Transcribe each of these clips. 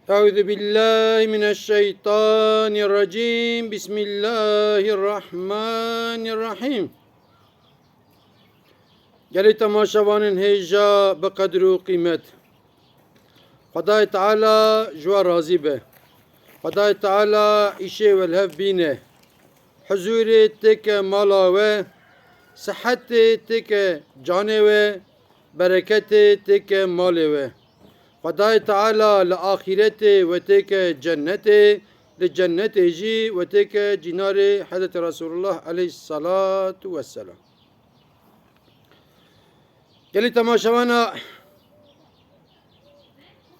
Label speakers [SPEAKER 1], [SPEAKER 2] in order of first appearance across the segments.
[SPEAKER 1] Euzu billahi mineşşeytanirracim. Bismillahirrahmanirrahim. Gelê temaşevanên hêja bi qedr û qîmet. Xwedayê Teala ji we razî be. Xwedayê Teala îşê welhev bîne. Huzûrê têke mala we, sihetê têke canê we, bereketê têke malê we. Xwedayê Teala li axîretê ve têke cennetê, li cennetê jî ve têke cînarê Hezreti Resulullah aleyhissalatu vesselam. Gelê temaşevana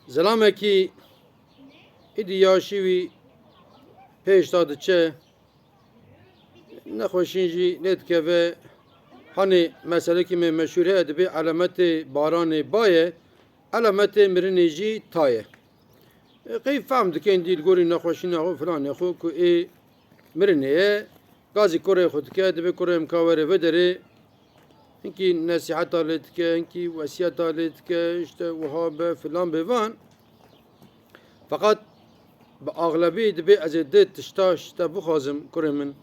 [SPEAKER 1] zilamekî îdî yaşî wî pêş da diçe, nexweşîn jî nedikeve. Hanê meselekî me meşhûr heye dibe elemetê baranê bayê, elemetê mirinê jî tayê. Qey fehm dikin dîl gorî nexweşîna xwe filanê xwe ku ê mirinê ye, gazî kurê xwe dike, dibe kurê em ka were vederê, hinkî nesîheta lê dike, hinkî vesiyeta lê dike, işte wiha be filan be van. Fakat bi aglebî dibe ez ê dê tişta şite bixwazim kurê min,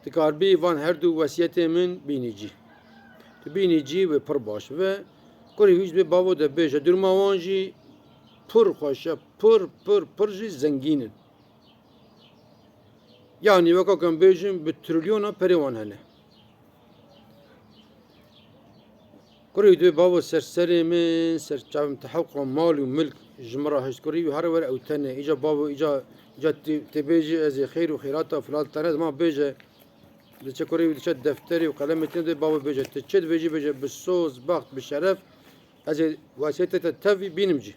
[SPEAKER 1] dikarbî van her du vesiyetê min bînî cî. Tu bînî cî ve pir baş ve kurê wî ji bê bavo de bêje dûrma wan jî pir xweş e, pir jî zengîn in. Yani weka ku em bêjin bi trilyona perê wan hene. Kurê wî dibê bavo serserê min, serçavim tehewqa mal û milk ji min re hişt kurê wî her were ew tenê. Îca bavo îca tê bêjî ez ê xêr û xêrata filan tene dima bêje. Diçe kurê wî diçe defterê û qelemê tê dibê bavo bêje. Tu çi dibêjî bêje bi soz, bext, bi şeref, ez ê vesiyetê te tevî bînim cî.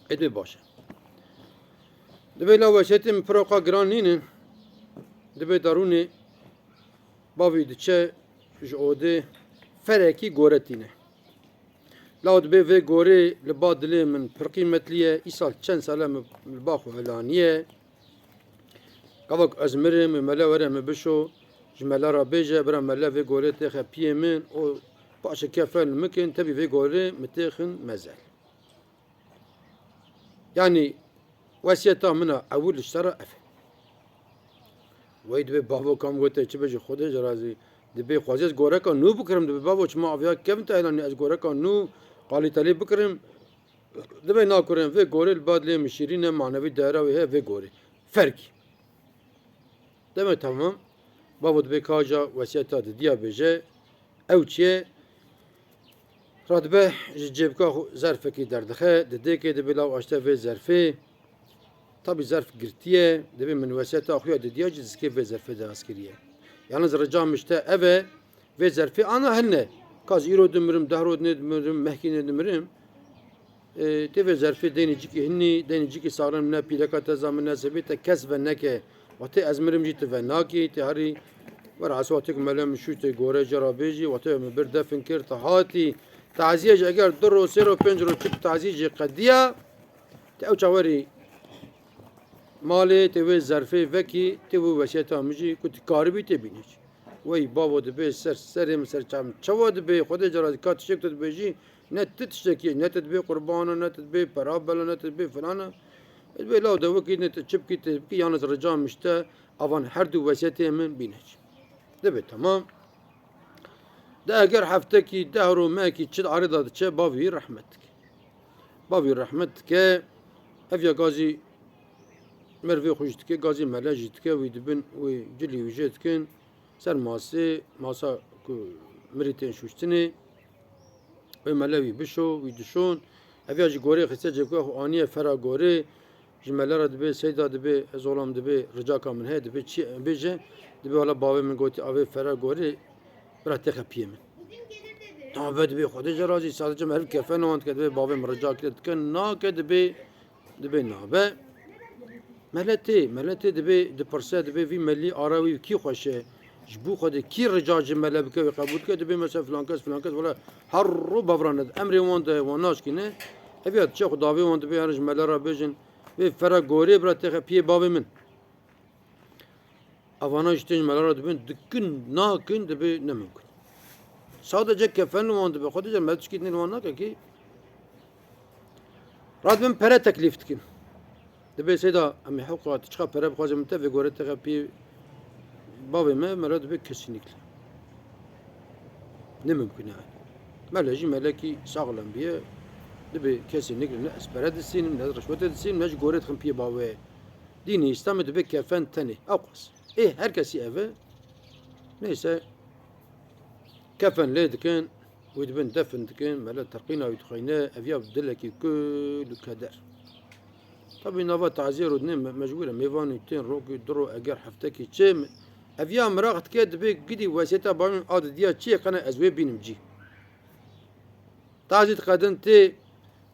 [SPEAKER 1] Dibê baş e. Dibê la vesiyetê min pir oqa giran nînin, dibê darûnê bavê diçe ji odê ferekî goretîne. Law dibê vê gorê li ba dilê min pir qîmetlî ye, îsal çend sale min li ba xwe helaniye. Gavak ez mirim, mele were min bişo, ji mele re bêje, bira mele vê gorê têxe piyê min, o paşê kefen mikin, tevî vê gorê min têxin mezel. Yani vesiyeta min a ewil ji te re ev e. Wey dibê bavo kam gote çi bêje Xwedê ji razî, dibê xwazî ez goreka nû bikirim, dibê bavo çima aviya kevin te helanî ez goreka nû qalî telê bikirim, dibê nakurim vê gorê li ba dilê min şîrîn e, manevî değera wê heye vê gorê. Ferkî. Deme tamam. Bavo dibê kaja vesiyeta didiya bêje, ew çi ye? Radibe ji cêbka zerfekî derdixe, di dêkê dibê law aşte vê zerfê. Tabii zerf girtiye, dibê min vesiyeta xwe didiya jî zikê vê zerfê de eskiriye. Yalnız rica mişte ev e vê zerfê ana hene. Kaz îro dimirim, deh rod nedimirim, mehkî nedimirim. Tê vê zerfê deynê cikî hinî, deynê cikî saxlem ne pîleka te zamin ne sebê te kes ve neke. Watê ez mirim jî tu ve nakî, tê herî were hesa watê ku mele min şû tê gore cara bêjî, watê min bir defin kir, te hatî. Taziye ji eger du ro, sê ro, pênc ro çi taziye jê qediya, te ew çawerî malê tê vê zerfê vekî, tê wî vesiyeta min jî ku tu karibî tê bînî. Wey bavo dibê ser serê min serçavim çawa dibê Xwedê cara ka tiştek tu dibêjî, ne tu tiştekî, ne tu dibê qurbana, ne tu dibê perabela, ne tu dibê filana. Dibê law de wekî ne tu çi bikî tê bikî, yalnız rica mişte avan her du vesiyetê min bîne. Dibê tamam. De eger heftekî deh ro mekî çi arê da diçe bavî rehmet dike. Bavî rehmet dike, ev ya gazî mervê xwe dike, gazî mele jî dike, wî dibin wê cilî wî jê dikin ser masê, masa ku mirî tên şûştinê, wê mele wî bişo, wî dişon, ev ya ji gorê xiste cebka xwe aniye fera gorê, ji mele re dibê seyda dibê ez olam dibê ricaka min heye dibê çi bêje, dibê hala bavê min gotî avê fera gorê bira têxe piyê min. Tamam be dibê Xwedê ji razî, sadece herî kefen wan dike, dibê bavê min rica kire dike, nake dibê nabe. Mele tê dibê dipirse dibê vî melî ara wî kî xweş e, ji bo Xwedê kî rica ji mele bike wê qebûl dike, dibê mesela filan kes wala her ro bevran nede. Emrê wan de wan naşkîne, ev ya diçe xwe davê wan dibê yani ji mele re bêjin vê fera gorê bira têxe piyê bavê min. Evana ji tên ji mele re dibin dikin, nakin dibê nemimkin. Sadece kefen wan dibê Xwedê cara me tişkî wan nake kî. Radibin pere teklîf dikin. دبي سيدا أمي حقوق تشخا برا بخوازم تا في غورة تغا بي بابي ما مرا دبي كسينيكل نممكن يعني ملاجي ملاكي شغلن بيه دبي كسينيكل ناس براد السين من هذا رشوة السين ناش غورة خم بيه باوي ديني استمد دبي كفن تاني أقص إيه هركسي أفا نيسا كفن ليد كان ويدبن دفن كان ملا ترقينا ويتخينا أفيا بدلكي كل كدر طبعا نافا تعزير ودنين مجبورة ميفاني تين روكي درو أجر حفتكي تشم أفيا مراغت كاد بيك قدي واسيتا بعمل عاد ديا تشي قنا أزوي بينمجي تعزيت قدن تي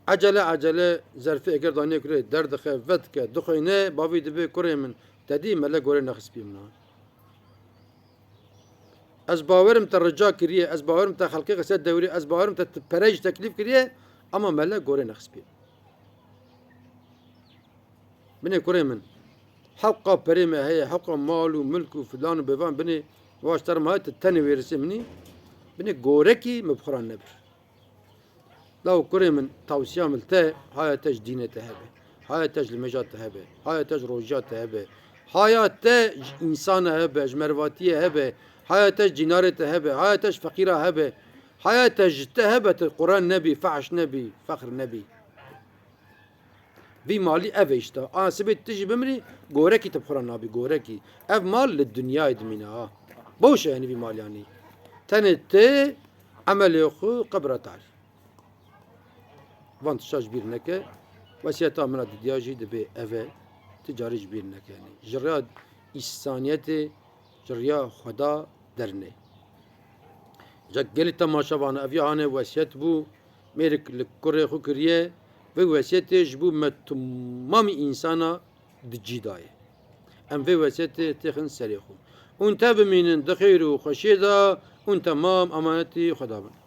[SPEAKER 1] عجلة زرفي أجر داني كري درد خفت كدخينا بابي دبي كري من تدي ملا قوري نخس بيمنا از باورم ترجع كريه از باورم تخلقي قصد دوري از باورم تبرج تكليف كريه اما ملا قوري نخس بيه بني كوري من حلقة بريمة هي حلقة مال وملك وفلان وبيفان بني واشتر ما تتني ويرسمني بني قوركي مبخران نبر لو كوري من توسيا ملتا هاي تاج دينة تهبه هاي تاج المجات تهبه هاي تاج روجات تهبه هاي تاج إنسان هبه جمرواتية هبه هاي تاج جنارة تهبه هاي تاج فقيرة هبه هاي تاج تهبه القرآن نبي فعش نبي فخر نبي في مالي أفيشتا أنا سبت تجي بمري جوركي تبخران نبي جوركي أف مال للدنيا يدمينا بوش يعني في مال يعني تنت عمل يخو قبر تعرف وانت شاش بيرنك وسيتا من الدياجي دبي أفا تجاري جبيرنك يعني جرياد إنسانيته جريا خدا درنه جا قلت تماشا وانا أفيا هاني وسيت بو ميرك لكوري خو كريه في وسيته جبو متمامي إنسانا دجيداي أم في وسيته تخن سريخو وانت بمين دخير وخشيدا وانت مام أمانتي خدا بن